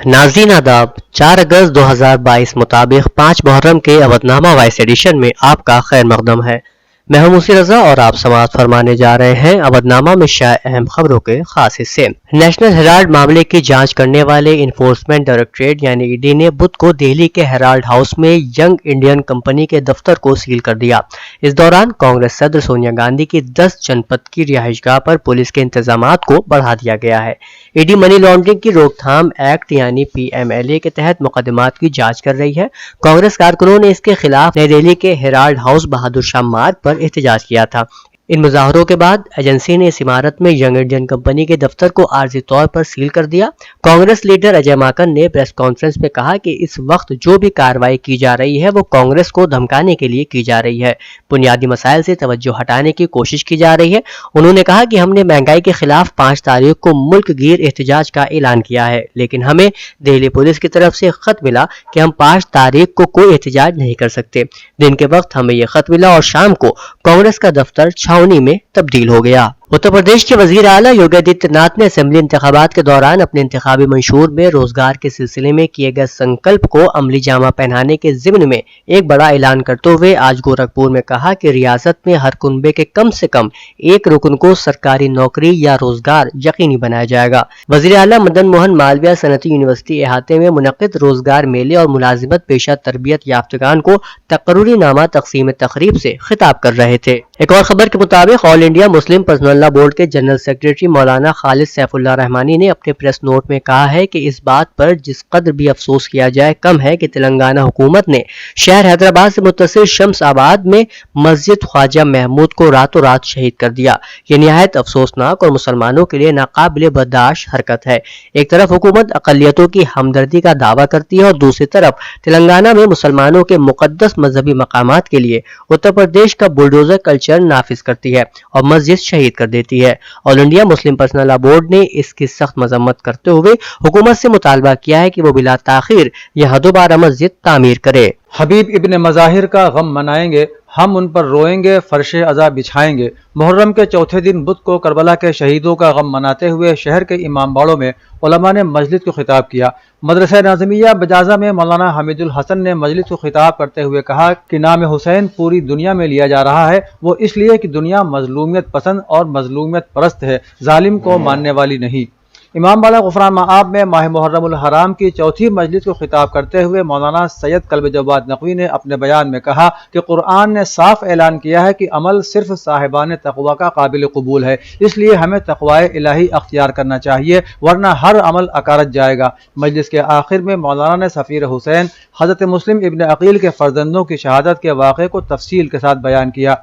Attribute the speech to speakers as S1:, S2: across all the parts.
S1: नाज़रीन आदाब। 4 अगस्त 2022 मुताबिक 5 मुहर्रम के अवधनामा वाइस एडिशन में आपका खैर मकदम है। मैं हूं मुसी रजा और आप समाअत फरमाने जा रहे हैं अवधनामा में शाया अहम खबरों के खास हिस्से। नेशनल हेराल्ड मामले की जांच करने वाले इन्फोर्समेंट डायरेक्टरेट यानी ईडी ने बुध को दिल्ली के हेराल्ड हाउस में यंग इंडियन कंपनी के दफ्तर को सील कर दिया। इस दौरान कांग्रेस सदर सोनिया गांधी की 10 जनपद की रिहाइशगाह पर पुलिस के इंतजामात को बढ़ा दिया गया है। ईडी मनी लॉन्ड्रिंग की रोकथाम एक्ट यानी PMLA के तहत मुकदमात की जांच कर रही है। कांग्रेस कारकुनों ने इसके खिलाफ नई दिल्ली के हेराल्ड हाउस बहादुर शाह मार्ग पर एहतजाज किया था। इन मुजाहरों के बाद एजेंसी ने इस इमारत में यंग इंडियन कंपनी के दफ्तर को आर्जी तौर पर सील कर दिया। कांग्रेस लीडर अजय माकन ने प्रेस कॉन्फ्रेंस में कहा कि इस वक्त जो भी कार्रवाई की जा रही है वो कांग्रेस को धमकाने के लिए की जा रही है, बुनियादी मसाइल से तवज्जो हटाने की कोशिश की जा रही है। उन्होंने कहा कि हमने महंगाई के खिलाफ 5 तारीख को मुल्क गिर एहतजाज का ऐलान किया है, लेकिन हमें दिल्ली पुलिस की तरफ से खत मिला कि हम 5 तारीख को कोई एहतजाज नहीं कर सकते। दिन के वक्त हमें यह खत मिला और शाम को कांग्रेस का दफ्तर छावनी में तब्दील हो गया। उत्तर प्रदेश के वजीर आला योगी आदित्यनाथ ने असेंबली इंतखाबात के दौरान अपने इंतखाबी मंशूर में रोजगार के सिलसिले में किए गए संकल्प को अमली जामा पहनाने के जिम्न में एक बड़ा ऐलान करते हुए आज गोरखपुर में कहा कि रियासत में हर कुनबे के कम से कम एक रुकन को सरकारी नौकरी या रोजगार यकीनी बनाया जाएगा। वजीर आला मदन मोहन मालवीय सनती यूनिवर्सिटी अहाते में मुनक्किद रोजगार मेले और मुलाजिमत पेशा तरबियत याफ्तगान को तकर्रुरी नामा तकसीम तकरीब से खिताब कर रहे थे। एक और खबर के मुताबिक all India Muslim personal law board के जनरल सेक्रेटरी मौलाना खालिद सैफुल्लाह रहमानी ने अपने प्रेस नोट में कहा है कि इस बात पर जिस कदर भी अफसोस किया जाए कम है कि तेलंगाना हुकूमत ने शहर हैदराबाद से मुत्तसिल शम्स आबाद में मस्जिद ख्वाजा महमूद को रातों रात शहीद कर दिया। ये निहायत अफसोसनाक और मुसलमानों के लिए नाकाबिले बर्दाश्त हरकत है। एक तरफ हुकूमत अकलियतों की हमदर्दी का दावा करती है और दूसरी तरफ तेलंगाना में मुसलमानों के मुकद्दस मजहबी मकामात के लिए उत्तर प्रदेश का बुलडोजर कल्चर नाफिज करती है और मस्जिद शहीद कर देती है। All India Muslim personal law board ने इसकी सख्त मजम्मत करते हुए हुकूमत से मुतालबा किया है कि वो बिला ताखीर यहां दोबारा मस्जिद तामीर करे।
S2: हबीब इब्न मज़ाहिर का गम मनाएंगे, हम उन पर रोएंगे, फर्शे अज़ा बिछाएंगे। मुहर्रम के चौथे दिन बुध को करबला के शहीदों का गम मनाते हुए शहर के इमाम बाड़ों में उलमा ने मजलिस को खिताब किया। मदरसा नाज़िमिया बजाजा में मौलाना हामिदुल हसन ने मजलिस को खिताब करते हुए कहा कि नाम हुसैन पूरी दुनिया में लिया जा रहा है, वो इसलिए कि दुनिया मजलूमियत पसंद और मजलूमियत परस्त है, जालिम को मानने वाली नहीं। इमाम बाड़ा गुफरान मआब में माह मुहर्रमुल हराम की चौथी मजलिस को खिताब करते हुए मौलाना सैयद कल्ब जवाद नकवी ने अपने बयान में कहा कि कुरान ने साफ ऐलान किया है कि अमल सिर्फ साहिबान तक़वा का काबिल कबूल है, इसलिए हमें तक़वाए इलाही अख्तियार करना चाहिए, वरना हर अमल अकारत जाएगा। मजलिस के आखिर में मौलाना ने सफ़ीर हुसैन हज़रत मुस्लिम इब्न अकील के फर्जंदों की शहादत के वाक़े को तफसील के साथ बयान किया।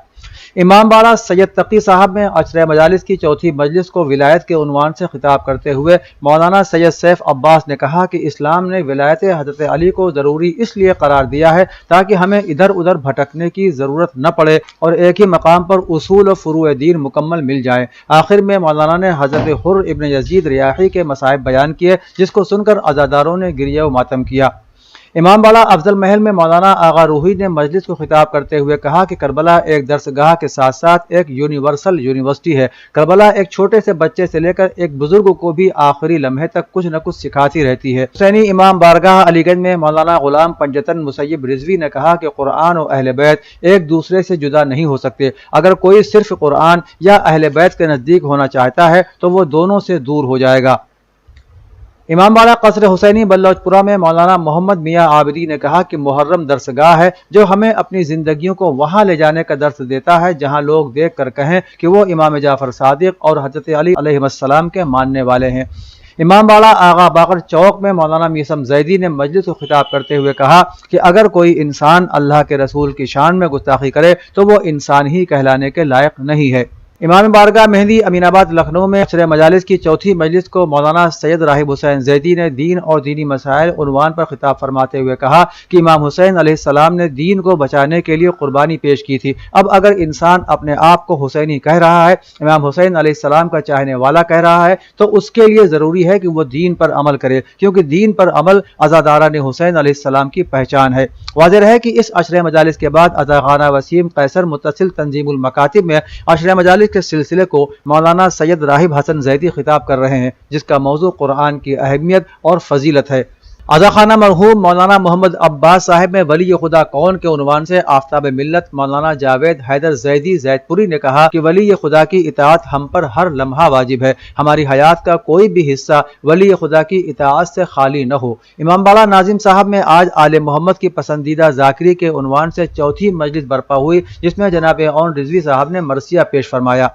S2: इमाम बाड़ा सैयद तकी साहब में अशरे मजालिस की चौथी मजलिस को विलायत के उन्वान से खिताब करते हुए मौलाना सैयद सैफ अब्बास ने कहा कि इस्लाम ने विलायत हज़रत अली को ज़रूरी इसलिए करार दिया है ताकि हमें इधर उधर भटकने की ज़रूरत न पड़े और एक ही मकाम पर उसूल और फुरूए दीन मुकम्मल मिल जाए। आखिर में मौलाना ने हज़रत हुर्र इब्न यजीद रियाही के मसाइब बयान किए, जिसको सुनकर अज़ादारों ने गिरिया व मातम किया। इमाम बाड़ा अफजल महल में मौलाना आगा रूही ने मजलिस को खिताब करते हुए कहा कि करबला एक दरसगाह के साथ साथ एक यूनिवर्सल यूनिवर्सिटी है। करबला एक छोटे से बच्चे से लेकर एक बुजुर्ग को भी आखिरी लम्हे तक कुछ न कुछ सिखाती रहती है। हुसैनी इमाम बारगाह अलीगंज में मौलाना गुलाम पंजतन मुसैयब रिजवी ने कहा कि कुरान और अहले बैत एक दूसरे से जुदा नहीं हो सकते। अगर कोई सिर्फ कुरान या अहले बैत के नज़दीक होना चाहता है तो वो दोनों से दूर हो जाएगा। इमाम बाड़ा कसर हुसैनी बल्लौचपुरा में मौलाना मोहम्मद मियाँ आबिदी ने कहा कि मुहर्रम दरसगाह है जो हमें अपनी जिंदगियों को वहाँ ले जाने का दर्स देता है जहाँ लोग देख कर कहें कि वो इमाम जाफर सादिक और हज़रत अली अलैहिस्सलाम के मानने वाले हैं। इमाम बाड़ा आगा बाकर चौक में मौलाना मीसम जैदी ने मजलिस को खिताब करते हुए कहा कि अगर कोई इंसान अल्लाह के रसूल की शान में गुस्ताखी करे तो वो इंसान ही कहलाने के लायक नहीं है। इमाम बारगाह मेहंदी अमीनाबाद लखनऊ में अशरे मजालिस की चौथी मजलिस को मौलाना सैयद राहिब हुसैन जैदी ने दीन और दीनी मसाइल उन्वान पर खिताब फरमाते हुए कहा कि इमाम हुसैन अलैहिस्सलाम ने दीन को बचाने के लिए कुर्बानी पेश की थी। अब अगर इंसान अपने आप को हुसैनी कह रहा है, इमाम हुसैन अलैहिस्सलाम का चाहने वाला कह रहा है, तो उसके लिए ज़रूरी है कि वो दीन पर अमल करे, क्योंकि दीन पर अमल अज़ादारान हुसैन अलैहिस्सलाम की पहचान है। वाज़ेह है कि इस अशरे मजालिस के बाद अज़ा खाना वसीम कैसर मुत्तसिल तंजीमुल मकातिब में अशरे मजालिस مجلس کے سلسلے کو مولانا سید راہب حسن زیدی خطاب کر رہے ہیں، جس کا موضوع قرآن کی اہمیت اور فضیلت ہے۔ عزاخانہ مرحوم مولانا محمد عباس صاحب میں ولی خدا کون کے عنوان سے آفتاب ملت مولانا جاوید حیدر زیدی زید پوری نے کہا کہ ولی خدا کی اطاعت ہم پر ہر لمحہ واجب ہے، ہماری حیات کا کوئی بھی حصہ ولی خدا کی اطاعت سے خالی نہ ہو۔ امام باڑہ ناظم صاحب میں آج آل محمد کی پسندیدہ ذاکری کے عنوان سے چوتھی مجلس برپا ہوئی، جس میں جناب اون رضوی صاحب نے مرثیہ پیش فرمایا۔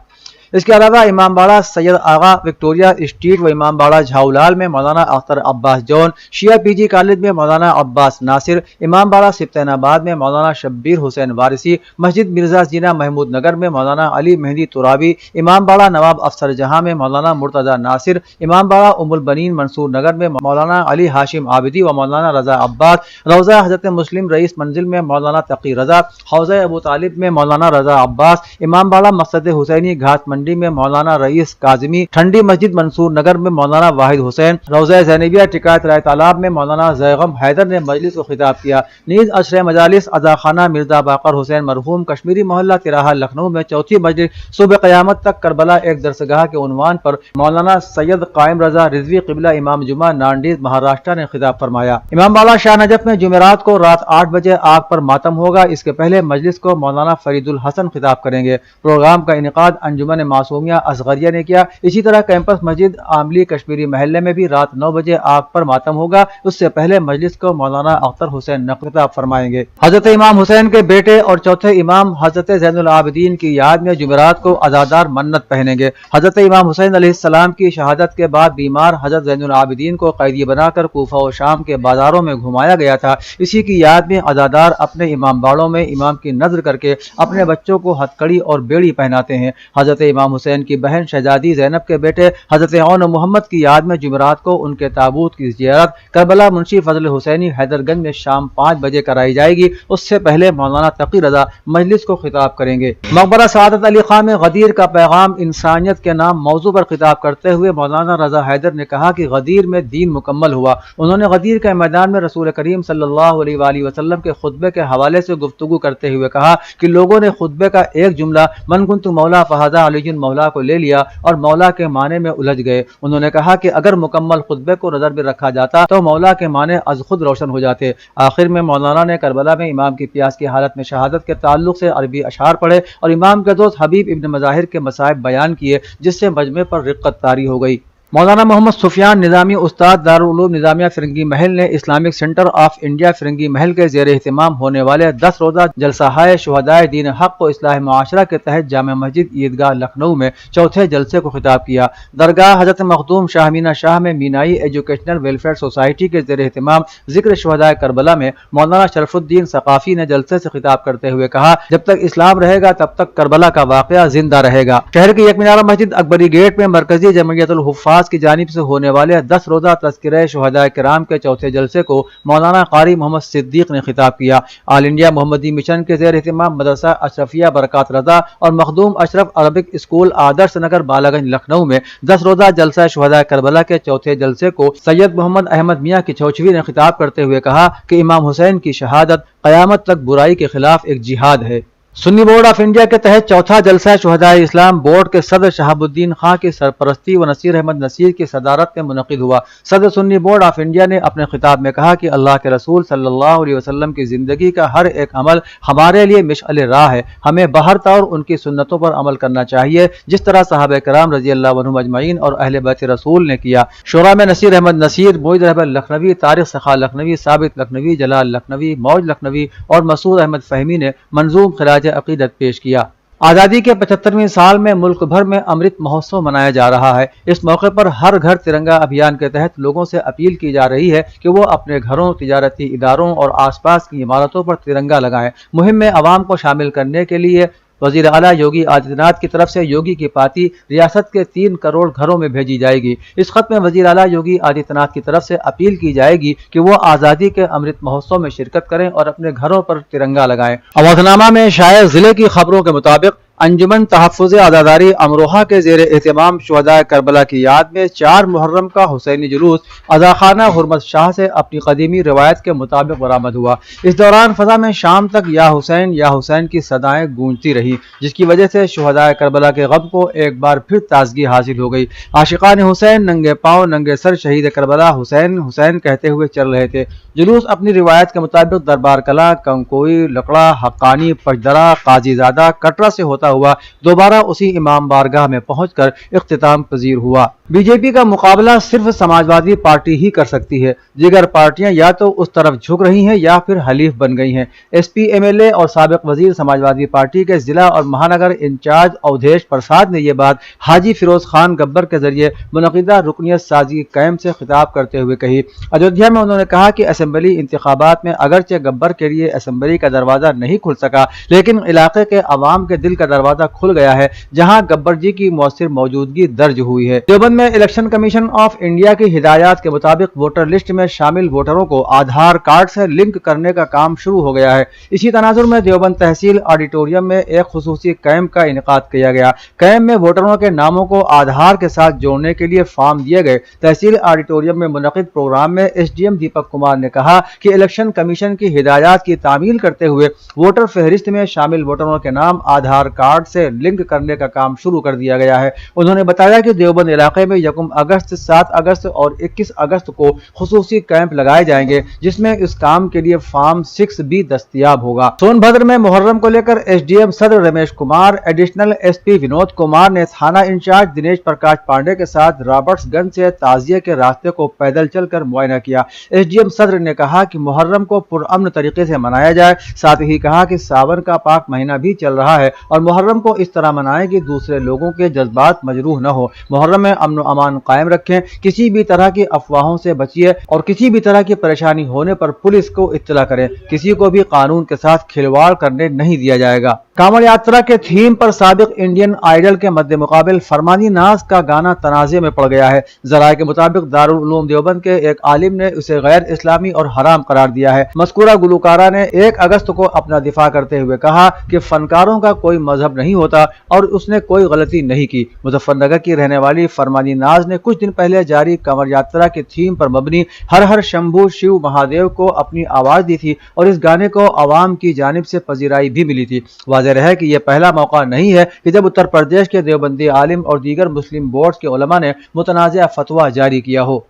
S2: اس کے علاوہ امام باڑہ سید آغا وکٹوریہ اسٹریٹ و امام باڑہ جھاؤلال میں مولانا اختر عباس جون، شیعہ پی جی کالج میں مولانا عباس ناصر، امام باڑہ سبطین آباد میں مولانا شبیر حسین وارثی، مسجد مرزا زینہ محمود نگر میں مولانا علی مہدی ترابی، امام باڑہ نواب افسر جہاں میں مولانا مرتضی ناصر، امام باڑہ ام البنین منصور نگر میں مولانا علی ہاشم عابدی و مولانا رضا عباس، روضہ حضرت مسلم رئیس منزل میں مولانا تقی رضا، حوضہ ابو طالب میں مولانا رضا عباس، امام باڑہ مسجد حسینی گھاٹ منڈی میں مولانا رئیس کاظمی، ٹھنڈی مسجد منصور نگر میں مولانا واحد حسین، روضہ زینبیہ ٹکایت رائے تالاب میں مولانا زیغم حیدر نے مجلس کو خطاب کیا۔ نیز عشر مجالس عزاخانہ مرزا باقر حسین مرحوم کشمیری محلہ تراہا لکھنؤ میں چوتھی مجلس صبح قیامت تک کربلا ایک درسگاہ کے عنوان پر مولانا سید قائم رضا رضوی قبلہ امام جمعہ نانڈیز مہاراشٹر نے خطاب فرمایا۔ امام باڑہ شاہ نجف میں جمعرات کو رات 8 بجے آگ پر ماتم ہوگا۔ اس کے پہلے مجلس کو مولانا فرید الحسن خطاب کریں گے۔ پروگرام کا انعقاد انجمن معصومیہ اصغریہ نے کیا۔ اسی طرح کیمپس مسجد عاملی کشمیری محلے میں بھی رات 9 بجے آگ پر ماتم ہوگا۔ اس سے پہلے مجلس کو مولانا اختر حسین نقوی خطاب فرمائیں گے۔ حضرت امام حسین کے بیٹے اور چوتھے امام حضرت زین العابدین کی یاد میں جمعرات کو عزادار منت پہنیں گے۔ حضرت امام حسین علیہ السلام کی شہادت کے بعد بیمار حضرت زین العابدین کو قیدی بنا کر کوفہ و شام کے بازاروں میں گھمایا گیا تھا۔ اسی کی یاد میں عزادار اپنے امام باڑوں میں امام کی نذر کر کے اپنے بچوں کو ہتھکڑی اور بیڑی پہناتے ہیں۔ حضرت امام حسین کی بہن شہزادی زینب کے بیٹے حضرت عون محمد کی یاد میں جمعرات کو ان کے تابوت کی زیارت کربلا منشی فضل حسینی حیدر گنج میں شام 5 بجے کرائی جائے گی۔ اس سے پہلے مولانا تقی رضا مجلس کو خطاب کریں گے۔ مقبرہ سعادت علی خان میں غدیر کا پیغام انسانیت کے نام موضوع پر خطاب کرتے ہوئے مولانا رضا حیدر نے کہا کہ غدیر میں دین مکمل ہوا۔ انہوں نے غدیر کے میدان میں رسول کریم صلی اللہ علیہ وآلہ وسلم کے خطبے کے حوالے سے گفتگو کرتے ہوئے کہا کہ لوگوں نے خطبے کا ایک جملہ من کنت مولا فہذا علی مولا کو لے لیا اور مولا کے معنی میں الجھ گئے۔ انہوں نے کہا کہ اگر مکمل خطبے کو نظر میں رکھا جاتا تو مولا کے معنی از خود روشن ہو جاتے۔ آخر میں مولانا نے کربلا میں امام کی پیاس کی حالت میں شہادت کے تعلق سے عربی اشعار پڑھے اور امام کے دوست حبیب ابن مظاہر کے مصائب بیان کیے، جس سے مجمع پر رقت طاری ہو گئی۔ مولانا محمد سفیان نظامی استاد دارالعلوم نظامیہ فرنگی محل نے اسلامک سینٹر آف انڈیا فرنگی محل کے زیر اہتمام ہونے والے 10 روزہ جلسہ شہدائے دین حق و اصلاح معاشرہ کے تحت جامع مسجد عیدگاہ لکھنؤ میں چوتھے جلسے کو خطاب کیا۔ درگاہ حضرت مخدوم شاہ مینہ شاہ میں مینائی ایجوکیشنل ویلفیئر سوسائٹی کے زیر اہتمام ذکر شہدائے کربلا میں مولانا شرف الدین ثقافی نے جلسے سے خطاب کرتے ہوئے کہا جب تک اسلام رہے گا تب تک کربلا کا واقعہ زندہ رہے گا۔ شہر کی یک مینارہ مسجد اکبری گیٹ میں مرکزی جمعیت الحفاظ کی جانب سے ہونے والے 10 روزہ تذکرہ شہداء کرام کے چوتھے جلسے کو مولانا قاری محمد صدیق نے خطاب کیا۔ آل انڈیا محمدی مشن کے زیر اہتمام مدرسہ اشرفیہ برکات رضا اور مخدوم اشرف عربک اسکول آدرش نگر بالاگنج لکھنؤ میں 10 روزہ جلسہ شہداء کربلا کے چوتھے جلسے کو سید محمد احمد میاں کی چوچوی نے خطاب کرتے ہوئے کہا کہ امام حسین کی شہادت قیامت تک برائی کے خلاف ایک جہاد ہے۔ سنی بورڈ آف انڈیا کے تحت چوتھا جلسہ شہدائے اسلام بورڈ کے صدر شہاب الدین خان کی سرپرستی و نصیر احمد نصیر کی صدارت میں منعقد ہوا۔ صدر سنی بورڈ آف انڈیا نے اپنے خطاب میں کہا کہ اللہ کے رسول صلی اللہ علیہ وسلم کی زندگی کا ہر ایک عمل ہمارے لیے مشعل راہ ہے، ہمیں بہر طور ان کی سنتوں پر عمل کرنا چاہیے جس طرح صحابہ کرام رضی اللہ عنہم اجمعین اور اہل بیت رسول نے کیا۔ شورا میں نصیر احمد نصیر، معید رہبر لکھنوی، طارق سخا لکھنوی، ثابت لکھنوی، جلال لکھنوی، موج لکھنوی اور مسعود احمد فہمی نے منظوم خراج عقیدت پیش کیا۔ آزادی کے 75ویں سال میں ملک بھر میں امرت مہوتسو منایا جا رہا ہے۔ اس موقع پر ہر گھر ترنگا ابھیان کے تحت لوگوں سے اپیل کی جا رہی ہے کہ وہ اپنے گھروں، تجارتی اداروں اور آس پاس کی عمارتوں پر ترنگا لگائیں۔ مہم میں عوام کو شامل کرنے کے لیے وزیر اعلیٰ یوگی آدتیہ ناتھ کی طرف سے یوگی کی پاتی ریاست کے 3 کروڑ گھروں میں بھیجی جائے گی۔ اس خط میں وزیر اعلیٰ یوگی آدتیہ ناتھ کی طرف سے اپیل کی جائے گی کہ وہ آزادی کے امرت مہوتسو میں شرکت کریں اور اپنے گھروں پر ترنگا لگائیں۔ اوادھنامہ میں شائع ضلع کی خبروں کے مطابق अंजुमन तहफ़्फ़ुज़ अज़ादारी अमरोहा के ज़ेर एहतमाम शुहदाए करबला की याद में 4 मुहर्रम का हुसैनी जुलूस अज़ाखाना हुर्मत शाह से अपनी कदीमी रिवायत के मुताबिक बरामद हुआ। इस दौरान फ़ज़ा में शाम तक या हुसैन की सदाएँ गूंजती रहीं, जिसकी वजह से शुहदाए करबला के गम को एक बार फिर ताज़गी हासिल हो गई। आशिकान हुसैन नंगे पाँव नंगे सर शहीद करबला हुसैन हुसैन कहते हुए चल रहे थे। जुलूस अपनी रिवायत के मुताबिक दरबार कला, कंकोई, लकड़ा, हक्कानी, पचदरा, काजीज़ादा, कटरा से होता हुआ दोबारा उसी इमाम बारगाह में पहुंचकर इख्तिताम पजीर हुआ। बीजेपी का मुकाबला सिर्फ समाजवादी पार्टी ही कर सकती है। दीगर पार्टियां या तो उस तरफ झुक रही हैं या फिर हलीफ बन गई हैं। एसपी एमएलए और साबिक वजीर समाजवादी पार्टी के जिला और महानगर इंचार्ज अवधेश प्रसाद ने यह बात हाजी फिरोज खान गब्बर के जरिए मुनक़िदा रुकनियत साजी कैंप से खिताब करते हुए कही। अयोध्या में उन्होंने कहा कि असेंबली इंतखाबात में अगरचे गब्बर के लिए असेंबली का दरवाजा नहीं खुल सका, लेकिन इलाके के अवाम के दिल का दरवाजा खुल गया है, जहां गब्बर जी की मौसर मौजूदगी दर्ज हुई है। देवबंद में इलेक्शन कमीशन ऑफ इंडिया की हिदायत के मुताबिक वोटर लिस्ट में शामिल वोटरों को आधार कार्ड से लिंक करने का काम शुरू हो गया है। इसी तनाजुर में देवबंद तहसील ऑडिटोरियम में एक खुसूसी कैंप का इनेकाद किया गया। कैंप में वोटरों के नामों को आधार के साथ जोड़ने के लिए फॉर्म दिए गए। तहसील ऑडिटोरियम में मुनक़िद प्रोग्राम में एसडीएम दीपक कुमार ने कहा कि इलेक्शन कमीशन की हिदायत की तामील करते हुए वोटर फहरिस्त में शामिल वोटरों के नाम आधार कार्ड से लिंक करने का काम शुरू कर दिया गया है। उन्होंने बताया कि देवबंद इलाके में 1 अगस्त, 7 अगस्त और 21 अगस्त को खुसूसी कैंप लगाए जाएंगे, जिसमें इस काम के लिए फॉर्म 6 भी दस्तयाब होगा। सोनभद्र में मुहर्रम को लेकर एसडीएम सदर रमेश कुमार, एडिशनल एसपी विनोद कुमार ने थाना इंचार्ज दिनेश प्रकाश पांडे के साथ रॉबर्ट्सगंज से ताजिए के रास्ते को पैदल चलकर मुआयना किया। एसडीएम सदर ने कहा कि मुहर्रम को पुरअमन तरीके से मनाया जाए। साथ ही कहा कि सावन का पाक महीना भी चल रहा है और मुहर्रम को इस तरह मनाएं कि दूसरे लोगों के जज्बात मजरूह न हो। मुहर्रम में अमन व अमान कायम रखें, किसी भी तरह की अफवाहों से बचिए और किसी भी तरह की परेशानी होने पर पुलिस को इत्तला करें। किसी को भी कानून के साथ खिलवाड़ करने नहीं दिया जाएगा। कांवड़ यात्रा के थीम पर साबिक इंडियन आइडल के मद्दे मुकाबिल फरमानी नाज का गाना तनाज़े में पड़ गया है। ज़राए के मुताबिक दारुल उलूम देवबंद के एक आलिम ने उसे गैर इस्लामी और हराम करार दिया है। मज़कूरा गुलकारा ने 1 अगस्त को अपना दिफा करते हुए कहा कि फनकारों का कोई मजहब नहीं होता और उसने कोई गलती नहीं की। मुजफ्फरनगर की रहने वाली फरमानी नाज ने कुछ दिन पहले जारी कांवड़ यात्रा की थीम पर मबनी हर हर शंभू शिव महादेव को अपनी आवाज दी थी और इस गाने को अवाम की जानिब से पजीराई भी मिली थी। वाज़ेह है कि यह पहला मौका नहीं है कि जब उत्तर प्रदेश के देवबंदी आलिम और दीगर मुस्लिम बोर्ड के उलमा ने मुतनाज़िया फतवा जारी किया हो।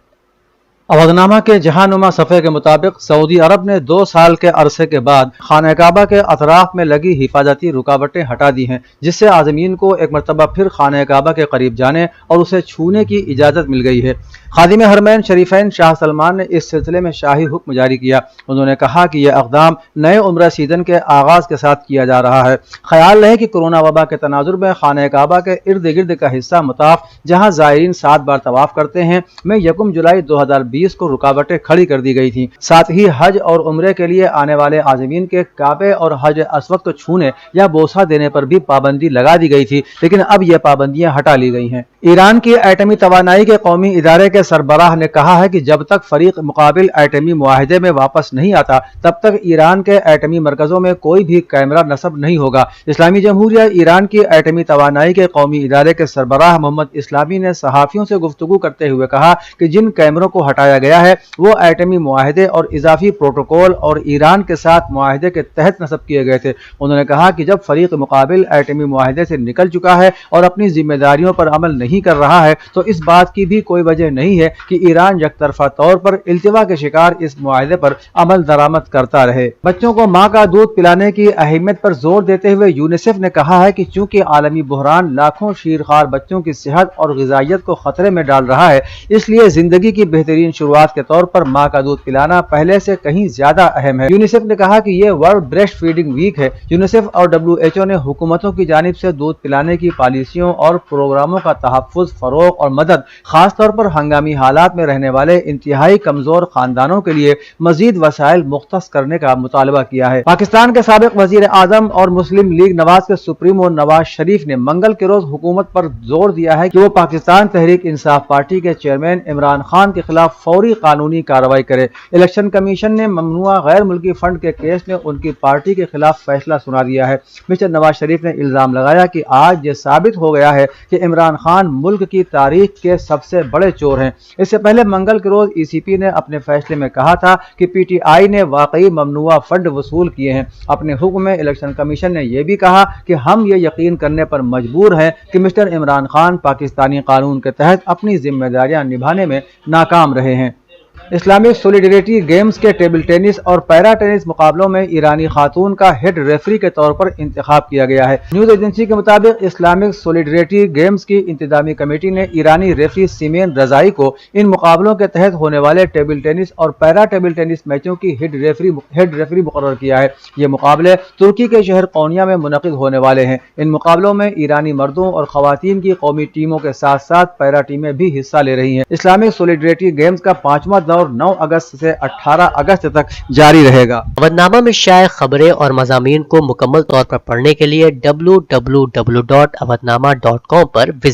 S2: अवधनामा के जहानुमा सफ़े के मुताबिक सऊदी अरब ने 2 साल के अरसे के बाद खाना काबा के अतराफ में लगी हिफाजती रुकावटें हटा दी हैं, जिससे आज़मीन को एक मरतबा फिर खाना काबा के करीब जाने और उसे छूने की इजाज़त मिल गई है। खादिम हरमैन शरीफैन शाह सलमान ने इस सिलसिले में शाही हुक्म जारी किया। उन्होंने कहा कि यह इक़दाम नए उम्रा सीजन के आगाज़ के साथ किया जा रहा है। ख्याल रहे कि कोरोना वबा के तनाजुर में खाना काबा के इर्द गिर्द का हिस्सा मुताफ, जहाँ ज़ायरीन 7 बार तवाफ़ करते हैं, में 1 जुलाई 2020 को रुकावटें खड़ी कर दी गई थी। साथ ही हज और उम्रे के लिए आने वाले आज़मीन के काबे और हज अस्वद को छूने या बोसा देने पर भी पाबंदी लगा दी गई थी, लेकिन अब यह पाबंदियां हटा ली गई हैं। ईरान की एटमी तवानाई के कौमी इदारे के सरबराह ने कहा है कि जब तक फरीक मुकाबिल एटमी मुआहिदे में वापस नहीं आता, तब तक ईरान के एटमी मरकजों में कोई भी कैमरा नस्ब नहीं होगा। इस्लामी जमहूरिया ईरान की एटमी तवानाई के कौमी इदारे के सरबराह मोहम्मद इस्लामी ने सहाफ़ियों से गुफ्तगू करते हुए कहा कि जिन कैमरों को हटाया गया है वो एटमी मुआहिदे और इजाफी प्रोटोकॉल और ईरान के साथ मुआहिदे के तहत नस्ब किए गए थे। उन्होंने कहा कि जब फरीक मुकाबिल एटमी मुआहिदे से निकल चुका है और अपनी जिम्मेदारियों पर अमल नहीं कर रहा है, तो इस बात की भी कोई वजह नहीं है कि ईरान यकतरफा तौर पर इल्तिवा के शिकार इस मुआहिदे पर अमल दरामद करता रहे। बच्चों को माँ का दूध पिलाने की अहमियत पर जोर देते हुए यूनिसेफ ने कहा है कि चूंकि आलमी बहरान लाखों शीरखार बच्चों की सेहत और ग़िज़ाइयत को खतरे में डाल रहा है, इसलिए जिंदगी की बेहतरीन शुरुआत के तौर पर माँ का दूध पिलाना पहले से कहीं ज्यादा अहम है। यूनिसेफ ने कहा कि यह वर्ल्ड ब्रेस्ट फीडिंग वीक है। यूनिसेफ और WHO ने हुकूमतों की जानिब से दूध पिलाने की पॉलिसियों और प्रोग्रामों का तहफ़्फ़ुज़ تحفظ، فروغ اور مدد خاص طور پر ہنگامی حالات میں رہنے والے انتہائی کمزور خاندانوں کے لیے مزید وسائل مختص کرنے کا مطالبہ کیا ہے۔ پاکستان کے سابق وزیر اعظم اور مسلم لیگ نواز کے سپریمو نواز شریف نے منگل کے روز حکومت پر زور دیا ہے کہ وہ پاکستان تحریک انصاف پارٹی کے چیئرمین عمران خان کے خلاف فوری قانونی کارروائی کرے۔ الیکشن کمیشن نے ممنوعہ غیر ملکی فنڈ کے کیس میں ان کی پارٹی کے خلاف فیصلہ سنا دیا ہے۔ مسٹر نواز شریف نے الزام لگایا کہ آج یہ ثابت ہو گیا ہے کہ عمران خان ملک کی تاریخ کے سب سے بڑے چور ہیں۔ اس سے پہلے منگل کے روز ای سی پی نے اپنے فیصلے میں کہا تھا کہ پی ٹی آئی نے واقعی ممنوعہ فنڈ وصول کیے ہیں۔ اپنے حکم میں الیکشن کمیشن نے یہ بھی کہا کہ ہم یہ یقین کرنے پر مجبور ہیں کہ مسٹر عمران خان پاکستانی قانون کے تحت اپنی ذمہ داریاں نبھانے میں ناکام رہے ہیں۔ اسلامک سولیڈریٹی گیمز کے ٹیبل ٹینس اور پیرا ٹینس مقابلوں میں ایرانی خاتون کا ہیڈ ریفری کے طور پر انتخاب کیا گیا ہے۔ نیوز ایجنسی کے مطابق اسلامک سولیڈریٹی گیمز کی انتظامی کمیٹی نے ایرانی ریفری سیمین رضائی کو ان مقابلوں کے تحت ہونے والے ٹیبل ٹینس اور پیرا ٹیبل ٹینس میچوں کی ہیڈ ریفری مقرر کیا ہے۔ یہ مقابلے ترکی کے شہر قونیہ میں منعقد ہونے والے ہیں۔ ان مقابلوں میں ایرانی مردوں اور خواتین کی قومی ٹیموں کے ساتھ ساتھ پیرا ٹیمیں بھی حصہ لے رہی ہیں۔ اسلامک سولیڈریٹی گیمز کا 5واں دور 9 اگست سے 18 اگست تک جاری رہے گا۔
S1: اودنامہ میں شائع خبریں اور مضامین کو مکمل طور پر پڑھنے کے لیے www.awadnama.com پر